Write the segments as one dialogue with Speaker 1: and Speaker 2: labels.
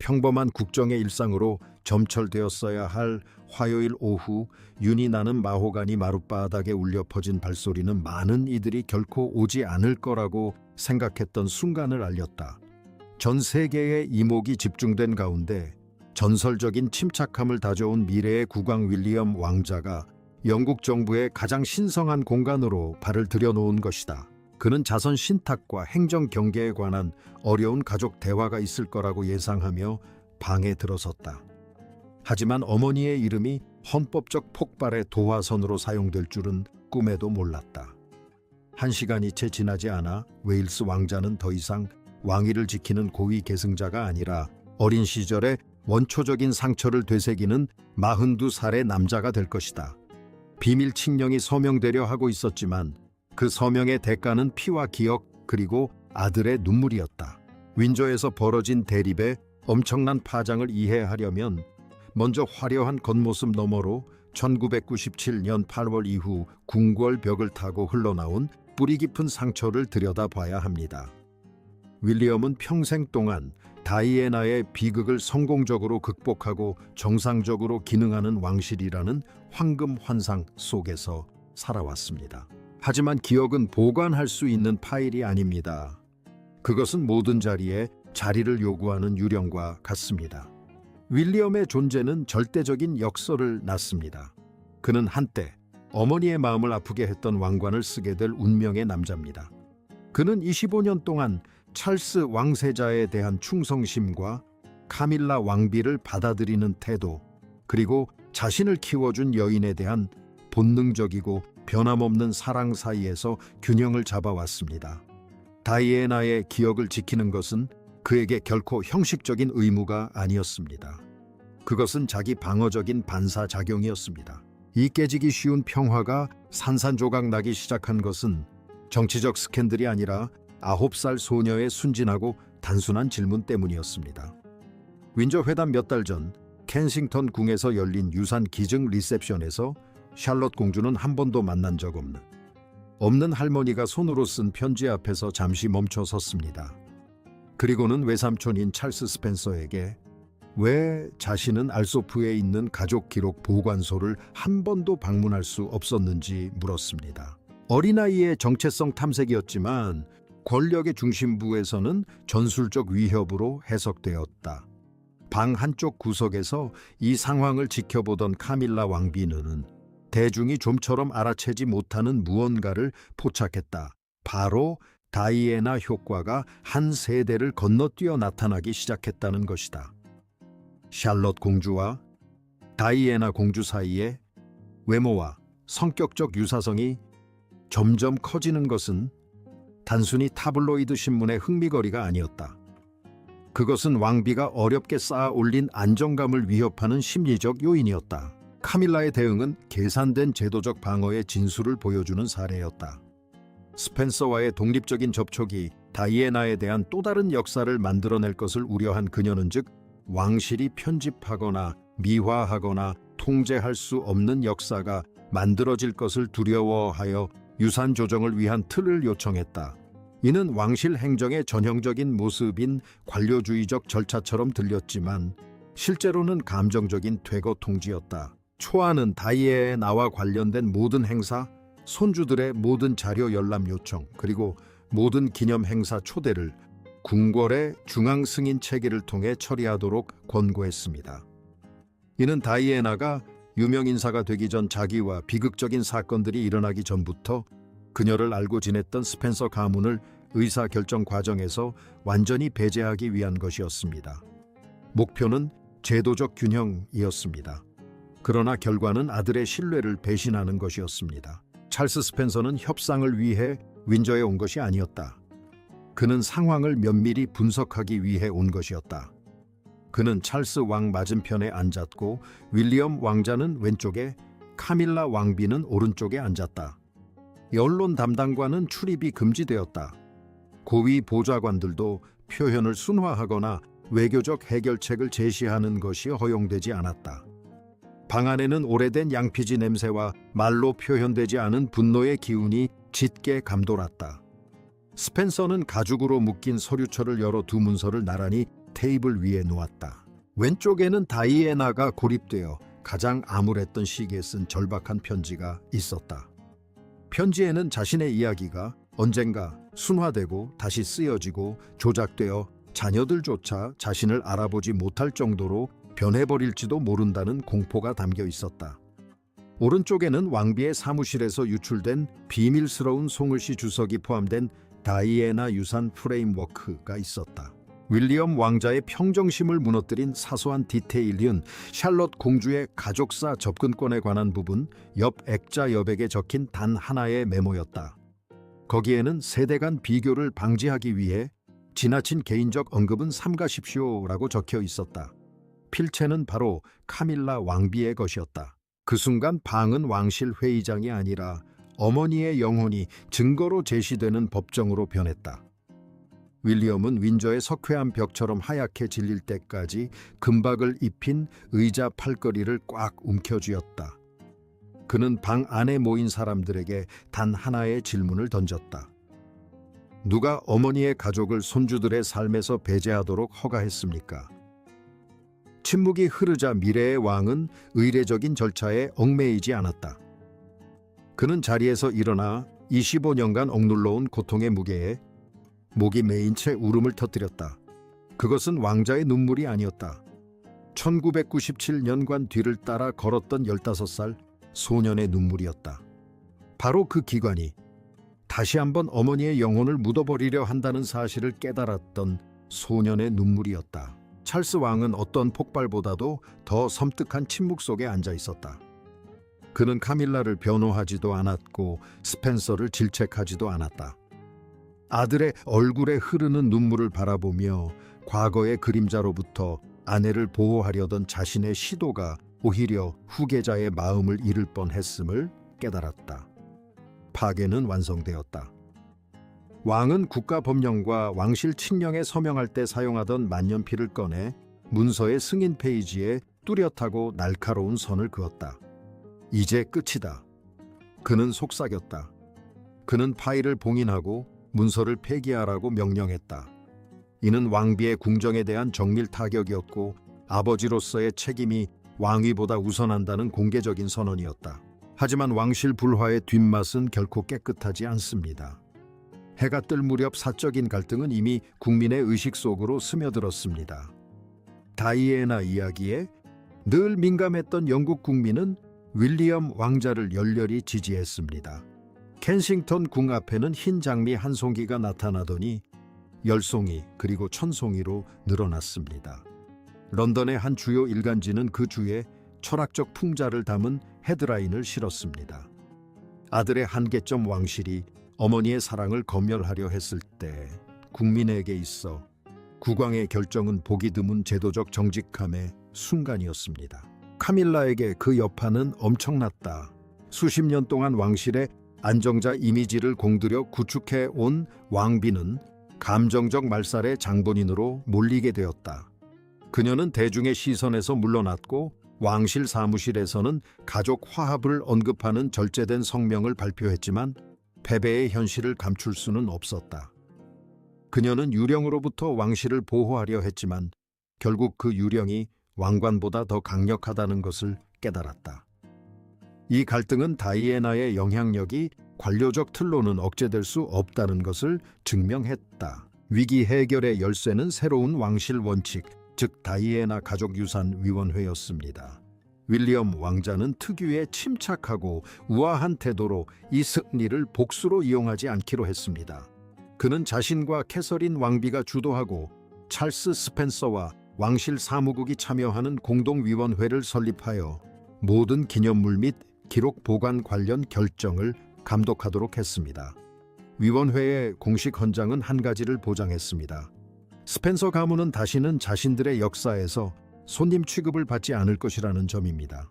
Speaker 1: 평범한 국정의 일상으로 점철되었어야 할 화요일 오후, 윤이 나는 마호가니 마룻바닥에 울려 퍼진 발소리는 많은 이들이 결코 오지 않을 거라고 생각했던 순간을 알렸다. 전 세계의 이목이 집중된 가운데 전설적인 침착함을 다져온 미래의 국왕 윌리엄 왕자가 영국 정부의 가장 신성한 공간으로 발을 들여놓은 것이다. 그는 자선 신탁과 행정 경계에 관한 어려운 가족 대화가 있을 거라고 예상하며 방에 들어섰다. 하지만 어머니의 이름이 헌법적 폭발의 도화선으로 사용될 줄은 꿈에도 몰랐다. 1시간이 채 지나지 않아 웨일스 왕자는 더 이상 왕위를 지키는 고위 계승자가 아니라 어린 시절의 원초적인 상처를 되새기는 42살의 남자가 될 것이다. 비밀 칙령이 서명되려 하고 있었지만 그 서명의 대가는 피와 기억 그리고 아들의 눈물이었다. 윈저에서 벌어진 대립의 엄청난 파장을 이해하려면 먼저 화려한 겉모습 너머로 1997년 8월 이후 궁궐벽을 타고 흘러나온 뿌리 깊은 상처를 들여다봐야 합니다. 윌리엄은 평생 동안 다이애나의 비극을 성공적으로 극복하고 정상적으로 기능하는 왕실이라는 황금 환상 속에서 살아왔습니다. 하지만 기억은 보관할 수 있는 파일이 아닙니다. 그것은 모든 자리에 자리를 요구하는 유령과 같습니다. 윌리엄의 존재는 절대적인 역설을 낳습니다. 그는 한때 어머니의 마음을 아프게 했던 왕관을 쓰게 될 운명의 남자입니다. 그는 25년 동안 찰스 왕세자에 대한 충성심과 카밀라 왕비를 받아들이는 태도, 그리고 자신을 키워준 여인에 대한 본능적이고 변함없는 사랑 사이에서 균형을 잡아왔습니다. 다이애나의 기억을 지키는 것은 그에게 결코 형식적인 의무가 아니었습니다. 그것은 자기 방어적인 반사작용이었습니다. 이 깨지기 쉬운 평화가 산산조각 나기 시작한 것은 정치적 스캔들이 아니라 9살 소녀의 순진하고 단순한 질문 때문이었습니다. 윈저 회담 몇 달 전 켄싱턴 궁에서 열린 유산 기증 리셉션에서 샬럿 공주는 한 번도 만난 적 없는 할머니가 손으로 쓴 편지 앞에서 잠시 멈춰 섰습니다. 그리고는 외삼촌인 찰스 스펜서에게 왜 자신은 알소프에 있는 가족 기록 보관소를 한 번도 방문할 수 없었는지 물었습니다. 어린아이의 정체성 탐색이었지만 권력의 중심부에서는 전술적 위협으로 해석되었다. 방 한쪽 구석에서 이 상황을 지켜보던 카밀라 왕비는 대중이 좀처럼 알아채지 못하는 무언가를 포착했다. 바로 다이애나 효과가 한 세대를 건너뛰어 나타나기 시작했다는 것이다. 샬럿 공주와 다이애나 공주 사이에 외모와 성격적 유사성이 점점 커지는 것은 단순히 타블로이드 신문의 흥미거리가 아니었다. 그것은 왕비가 어렵게 쌓아 올린 안정감을 위협하는 심리적 요인이었다. 카밀라의 대응은 계산된 제도적 방어의 진수를 보여주는 사례였다. 스펜서와의 독립적인 접촉이 다이애나에 대한 또 다른 역사를 만들어낼 것을 우려한 그녀는 즉 왕실이 편집하거나 미화하거나 통제할 수 없는 역사가 만들어질 것을 두려워하여 유산 조정을 위한 틀을 요청했다. 이는 왕실 행정의 전형적인 모습인 관료주의적 절차처럼 들렸지만 실제로는 감정적인 퇴거 통지였다. 초안은 다이애나와 관련된 모든 행사, 손주들의 모든 자료 열람 요청, 그리고 모든 기념 행사 초대를 궁궐의 중앙 승인 체계를 통해 처리하도록 권고했습니다. 이는 다이애나가 유명 인사가 되기 전 자기와 비극적인 사건들이 일어나기 전부터 그녀를 알고 지냈던 스펜서 가문을 의사결정 과정에서 완전히 배제하기 위한 것이었습니다. 목표는 제도적 균형이었습니다. 그러나 결과는 아들의 신뢰를 배신하는 것이었습니다. 찰스 스펜서는 협상을 위해 윈저에 온 것이 아니었다. 그는 상황을 면밀히 분석하기 위해 온 것이었다. 그는 찰스 왕 맞은편에 앉았고 윌리엄 왕자는 왼쪽에, 카밀라 왕비는 오른쪽에 앉았다. 언론 담당관은 출입이 금지되었다. 고위 보좌관들도 표현을 순화하거나 외교적 해결책을 제시하는 것이 허용되지 않았다. 방 안에는 오래된 양피지 냄새와 말로 표현되지 않은 분노의 기운이 짙게 감돌았다. 스펜서는 가죽으로 묶인 서류철을 열어 두 문서를 나란히 테이블 위에 놓았다. 왼쪽에는 다이애나가 고립되어 가장 암울했던 시기에 쓴 절박한 편지가 있었다. 편지에는 자신의 이야기가 언젠가 순화되고 다시 쓰여지고 조작되어 자녀들조차 자신을 알아보지 못할 정도로 변해버릴지도 모른다는 공포가 담겨 있었다. 오른쪽에는 왕비의 사무실에서 유출된 비밀스러운 송글씨 주석이 포함된 다이애나 유산 프레임워크가 있었다. 윌리엄 왕자의 평정심을 무너뜨린 사소한 디테일은 샬롯 공주의 가족사 접근권에 관한 부분, 옆 액자 여백에 적힌 단 하나의 메모였다. 거기에는 세대 간 비교를 방지하기 위해 지나친 개인적 언급은 삼가십시오라고 적혀 있었다. 필체는 바로 카밀라 왕비의 것이었다. 그 순간 방은 왕실 회의장이 아니라 어머니의 영혼이 증거로 제시되는 법정으로 변했다. 윌리엄은 윈저의 석회암 벽처럼 하얗게 질릴 때까지 금박을 입힌 의자 팔걸이를 꽉 움켜쥐었다. 그는 방 안에 모인 사람들에게 단 하나의 질문을 던졌다. 누가 어머니의 가족을 손주들의 삶에서 배제하도록 허가했습니까? 침묵이 흐르자 미래의 왕은 의례적인 절차에 얽매이지 않았다. 그는 자리에서 일어나 25년간 억눌러온 고통의 무게에 목이 메인 채 울음을 터뜨렸다. 그것은 왕자의 눈물이 아니었다. 1997년간 뒤를 따라 걸었던 15살 소년의 눈물이었다. 바로 그 기관이 다시 한번 어머니의 영혼을 묻어버리려 한다는 사실을 깨달았던 소년의 눈물이었다. 찰스 왕은 어떤 폭발보다도 더 섬뜩한 침묵 속에 앉아 있었다. 그는 카밀라를 변호하지도 않았고 스펜서를 질책하지도 않았다. 아들의 얼굴에 흐르는 눈물을 바라보며 과거의 그림자로부터 아내를 보호하려던 자신의 시도가 오히려 후계자의 마음을 잃을 뻔했음을 깨달았다. 파괴는 완성되었다. 왕은 국가법령과 왕실 칙령에 서명할 때 사용하던 만년필을 꺼내 문서의 승인 페이지에 뚜렷하고 날카로운 선을 그었다. 이제 끝이다. 그는 속삭였다. 그는 파일을 봉인하고 문서를 폐기하라고 명령했다. 이는 왕비의 궁정에 대한 정밀 타격이었고 아버지로서의 책임이 왕위보다 우선한다는 공개적인 선언이었다. 하지만 왕실 불화의 뒷맛은 결코 깨끗하지 않습니다. 해가 뜰 무렵 사적인 갈등은 이미 국민의 의식 속으로 스며들었습니다. 다이애나 이야기에 늘 민감했던 영국 국민은 윌리엄 왕자를 열렬히 지지했습니다. 켄싱턴 궁 앞에는 흰 장미 한 송이가 나타나더니 10송이 그리고 1000송이로 늘어났습니다. 런던의 한 주요 일간지는 그 주에 철학적 풍자를 담은 헤드라인을 실었습니다. 아들의 한계점 왕실이 어머니의 사랑을 검열하려 했을 때 국민에게 있어 국왕의 결정은 보기 드문 제도적 정직함의 순간이었습니다. 카밀라에게 그 여파는 엄청났다. 수십 년 동안 왕실의 안정자 이미지를 공들여 구축해 온 왕비는 감정적 말살의 장본인으로 몰리게 되었다. 그녀는 대중의 시선에서 물러났고 왕실 사무실에서는 가족 화합을 언급하는 절제된 성명을 발표했지만 패배의 현실을 감출 수는 없었다. 그녀는 유령으로부터 왕실을 보호하려 했지만 결국 그 유령이 왕관보다 더 강력하다는 것을 깨달았다. 이 갈등은 다이애나의 영향력이 관료적 틀로는 억제될 수 없다는 것을 증명했다. 위기 해결의 열쇠는 새로운 왕실 원칙, 즉 다이애나 가족유산위원회였습니다. 윌리엄 왕자는 특유의 침착하고 우아한 태도로 이 승리를 복수로 이용하지 않기로 했습니다. 그는 자신과 캐서린 왕비가 주도하고 찰스 스펜서와 왕실 사무국이 참여하는 공동위원회를 설립하여 모든 기념물 및 기록 보관 관련 결정을 감독하도록 했습니다. 위원회의 공식 헌장은 한 가지를 보장했습니다. 스펜서 가문은 다시는 자신들의 역사에서 손님 취급을 받지 않을 것이라는 점입니다.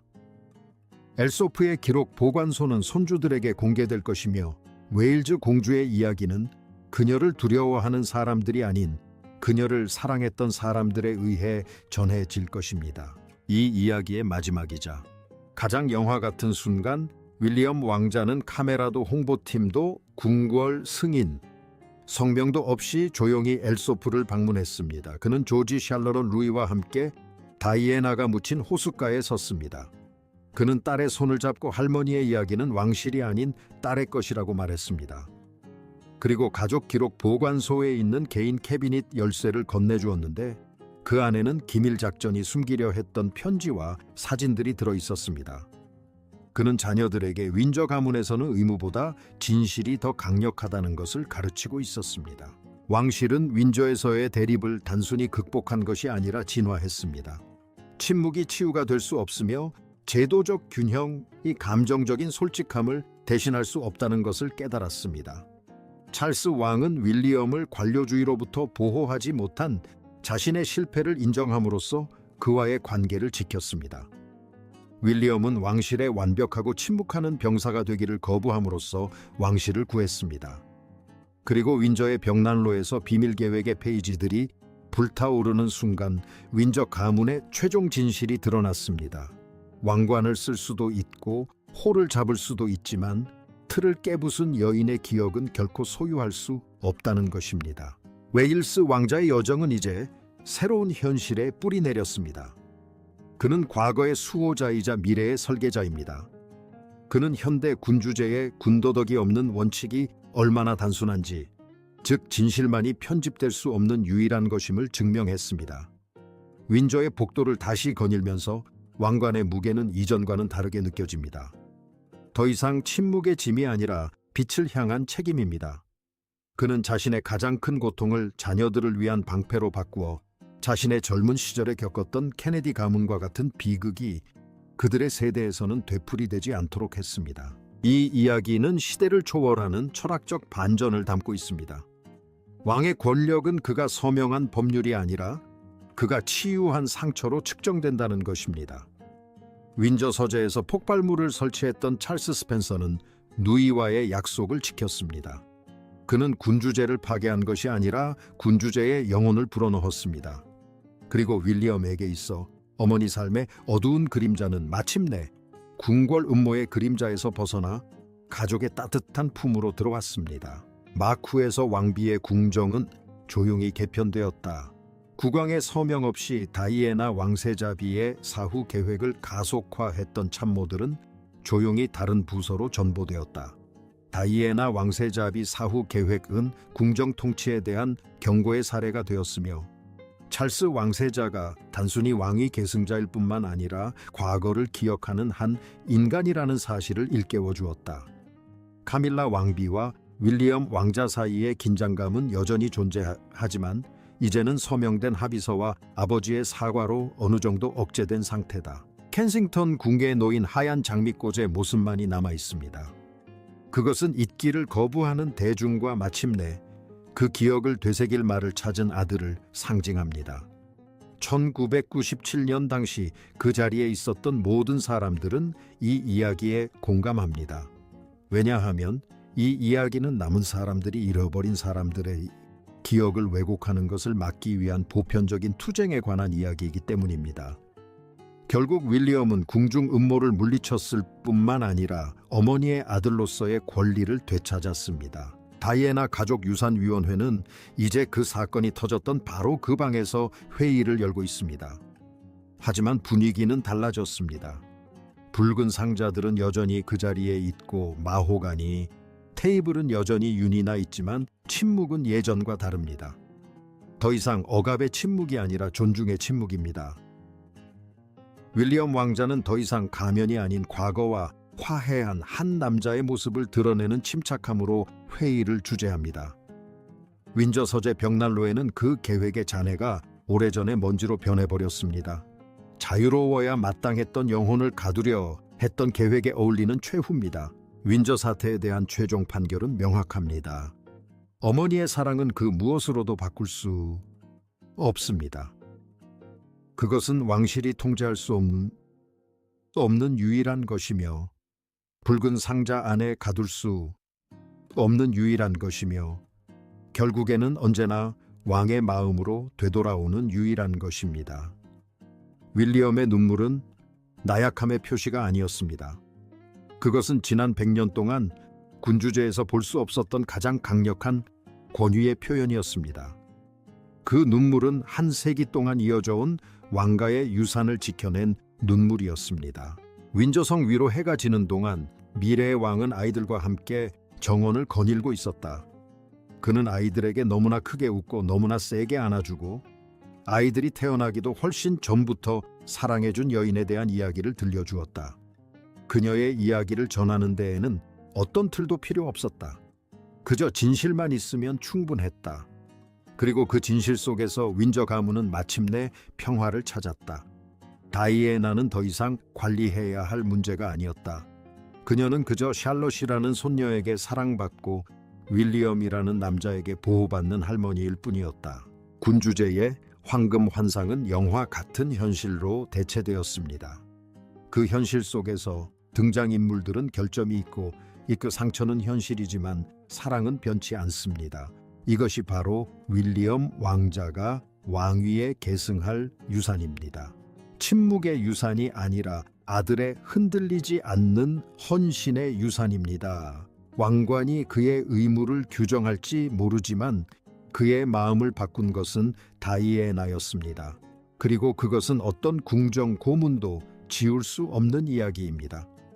Speaker 1: 엘소프의 기록 보관소는 손주들에게 공개될 것이며 웨일즈 공주의 이야기는 그녀를 두려워하는 사람들이 아닌 그녀를 사랑했던 사람들에 의해 전해질 것입니다. 이 이야기의 마지막이자 가장 영화 같은 순간, 윌리엄 왕자는 카메라도 홍보팀도 궁궐 승인, 성명도 없이 조용히 엘소프를 방문했습니다. 그는 조지 샬러론 루이와 함께 다이애나가 묻힌 호숫가에 섰습니다. 그는 딸의 손을 잡고 할머니의 이야기는 왕실이 아닌 딸의 것이라고 말했습니다. 그리고 가족 기록 보관소에 있는 개인 캐비닛 열쇠를 건네주었는데 그 안에는 기밀 작전이 숨기려 했던 편지와 사진들이 들어 있었습니다. 그는 자녀들에게 윈저 가문에서는 의무보다 진실이 더 강력하다는 것을 가르치고 있었습니다. 왕실은 윈저에서의 대립을 단순히 극복한 것이 아니라 진화했습니다. 침묵이 치유가 될 수 없으며 제도적 균형이 감정적인 솔직함을 대신할 수 없다는 것을 깨달았습니다. 찰스 왕은 윌리엄을 관료주의로부터 보호하지 못한 자신의 실패를 인정함으로써 그와의 관계를 지켰습니다. 윌리엄은 왕실에 완벽하고 침묵하는 병사가 되기를 거부함으로써 왕실을 구했습니다. 그리고 윈저의 벽난로에서 비밀 계획의 페이지들이 불타오르는 순간 윈저 가문의 최종 진실이 드러났습니다. 왕관을 쓸 수도 있고 호를 잡을 수도 있지만 틀을 깨부순 여인의 기억은 결코 소유할 수 없다는 것입니다. 웨일스 왕자의 여정은 이제 새로운 현실에 뿌리 내렸습니다. 그는 과거의 수호자이자 미래의 설계자입니다. 그는 현대 군주제의 군도덕이 없는 원칙이 얼마나 단순한지, 즉 진실만이 편집될 수 없는 유일한 것임을 증명했습니다. 윈저의 복도를 다시 거닐면서 왕관의 무게는 이전과는 다르게 느껴집니다. 더 이상 침묵의 짐이 아니라 빛을 향한 책임입니다. 그는 자신의 가장 큰 고통을 자녀들을 위한 방패로 바꾸어 자신의 젊은 시절에 겪었던 케네디 가문과 같은 비극이 그들의 세대에서는 되풀이되지 않도록 했습니다. 이 이야기는 시대를 초월하는 철학적 반전을 담고 있습니다. 왕의 권력은 그가 서명한 법률이 아니라 그가 치유한 상처로 측정된다는 것입니다. 윈저 서재에서 폭발물을 설치했던 찰스 스펜서는 누이와의 약속을 지켰습니다. 그는 군주제를 파괴한 것이 아니라 군주제의 영혼을 불어넣었습니다. 그리고 윌리엄에게 있어 어머니 삶의 어두운 그림자는 마침내 궁궐 음모의 그림자에서 벗어나 가족의 따뜻한 품으로 들어왔습니다. 마쿠에서 왕비의 궁정은 조용히 개편되었다. 국왕의 서명 없이 다이애나 왕세자비의 사후 계획을 가속화했던 참모들은 조용히 다른 부서로 전보되었다. 다이애나 왕세자비 사후 계획은 궁정 통치에 대한 경고의 사례가 되었으며 찰스 왕세자가 단순히 왕위 계승자일 뿐만 아니라 과거를 기억하는 한 인간이라는 사실을 일깨워 주었다. 카밀라 왕비와 윌리엄 왕자 사이의 긴장감은 여전히 존재하지만 이제는 서명된 합의서와 아버지의 사과로 어느 정도 억제된 상태다. 켄싱턴 궁계에 놓인 하얀 장미꽃의 모습만이 남아 있습니다. 그것은 잊기를 거부하는 대중과 마침내 그 기억을 되새길 말을 찾은 아들을 상징합니다. 1997년 당시 그 자리에 있었던 모든 사람들은 이 이야기에 공감합니다. 왜냐하면 이 이야기는 남은 사람들이 잃어버린 사람들의 기억을 왜곡하는 것을 막기 위한 보편적인 투쟁에 관한 이야기이기 때문입니다. 결국 윌리엄은 궁중 음모를 물리쳤을 뿐만 아니라 어머니의 아들로서의 권리를 되찾았습니다. 다이애나 가족유산위원회는 이제 그 사건이 터졌던 바로 그 방에서 회의를 열고 있습니다. 하지만 분위기는 달라졌습니다. 붉은 상자들은 여전히 그 자리에 있고 마호가니, 테이블은 여전히 윤이 나 있지만 침묵은 예전과 다릅니다. 더 이상 억압의 침묵이 아니라 존중의 침묵입니다. 윌리엄 왕자는 더 이상 가면이 아닌 과거와 화해한 한 남자의 모습을 드러내는 침착함으로 회의를 주재합니다. 윈저 서재 벽난로에는 그 계획의 잔해가 오래전에 먼지로 변해버렸습니다. 자유로워야 마땅했던 영혼을 가두려 했던 계획에 어울리는 최후입니다. 윈저 사태에 대한 최종 판결은 명확합니다. 어머니의 사랑은 그 무엇으로도 바꿀 수 없습니다. 그것은 왕실이 통제할 수 없는 유일한 것이며 붉은 상자 안에 가둘 수 없는 유일한 것이며 결국에는 언제나 왕의 마음으로 되돌아오는 유일한 것입니다. 윌리엄의 눈물은 나약함의 표시가 아니었습니다. 그것은 지난 100년 동안 군주제에서 볼 수 없었던 가장 강력한 권위의 표현이었습니다. 그 눈물은 한 세기 동안 이어져 온 왕가의 유산을 지켜낸 눈물이었습니다. 윈저성 위로 해가 지는 동안 미래의 왕은 아이들과 함께 정원을 거닐고 있었다. 그는 아이들에게 너무나 크게 웃고 너무나 세게 안아주고 아이들이 태어나기도 훨씬 전부터 사랑해준 여인에 대한 이야기를 들려주었다. 그녀의 이야기를 전하는 데에는 어떤 틀도 필요 없었다. 그저 진실만 있으면 충분했다. 그리고 그 진실 속에서 윈저 가문은 마침내 평화를 찾았다. 다이애나는 더 이상 관리해야 할 문제가 아니었다. 그녀는 그저 샬롯이라는 손녀에게 사랑받고 윌리엄이라는 남자에게 보호받는 할머니일 뿐이었다. 군주제의 황금 환상은 영화 같은 현실로 대체되었습니다. 그 현실 속에서 등장인물들은 결점이 있고 그 상처는 현실이지만 사랑은 변치 않습니다. 이것이 바로 윌리엄 왕자가 왕위에 계승할 유산입니다. 침묵의 유산이 아니라 아들의 흔들리지 않는 헌신의 유산입니다. 왕관이 그의 의무를 규정할지 모르지만 그의 마음을 바꾼 것은 다이애나였습니다. 그리고 그것은 어떤 궁정 고문도 지울 수 없는 이야기입니다.